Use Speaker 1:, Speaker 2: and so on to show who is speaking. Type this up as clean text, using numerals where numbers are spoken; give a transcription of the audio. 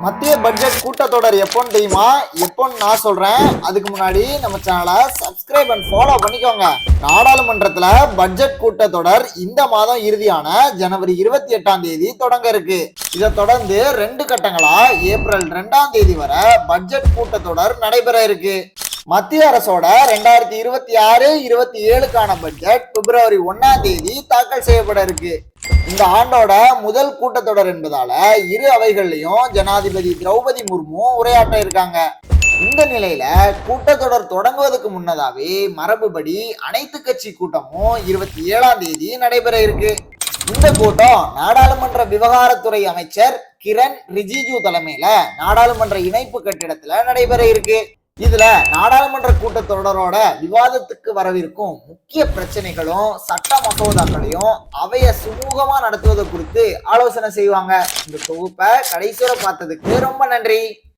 Speaker 1: மத்திய பட்ஜெட் கூட்டத்தொடர் எப்போன்னு தெரியுமா? எப்போன்னு நான் சொல்றேன். அதுக்கு முன்னாடி நம்ம சேனலை சப்ஸ்கிரைப் அண்ட் ஃபாலோ பண்ணிக்கோங்க. நாடாளுமன்றத்துல பட்ஜெட் கூட்டத்தொடர் இந்த மாதம் இறுதியான ஜனவரி 28ஆம் தேதி தொடங்க இருக்கு. இதை தொடர்ந்து 2 கட்டங்களா ஏப்ரல் 2ஆம் தேதி வரை பட்ஜெட் கூட்டத்தொடர் நடைபெற இருக்கு. மத்திய அரசோட 2026-27க்கான பட்ஜெட் பிப்ரவரி 1ஆம் தேதி தாக்கல் செய்யப்பட இருக்கு. இந்த ஆண்டோட முதல் கூட்டத்தொடர் என்பதால இரு அவைகள்லயும் ஜனாதிபதி திரௌபதி முர்மு உரையாற்ற இருக்காங்க. இந்த நிலையில கூட்டத்தொடர் தொடங்குவதற்கு முன்னதாவே மரபுபடி அனைத்து கட்சி கூட்டமும் 27ஆம் தேதி நடைபெற இருக்கு. இந்த கூட்டம் நாடாளுமன்ற விவகாரத்துறை அமைச்சர் கிரண் ரிஜிஜு தலைமையில நாடாளுமன்ற இணைப்பு கட்டிடத்துல நடைபெற இருக்கு. இதுல நாடாளுமன்ற கூட்டத்தொடரோட விவாதத்துக்கு வரவிருக்கும் முக்கிய பிரச்சனைகளும் சட்ட மசோதாக்களையும் அவைய சுமூகமா நடத்துவது குறித்து ஆலோசனை செய்வாங்க. இந்த தொகுப்பை கடைசியோட பார்த்ததுக்கு ரொம்ப நன்றி.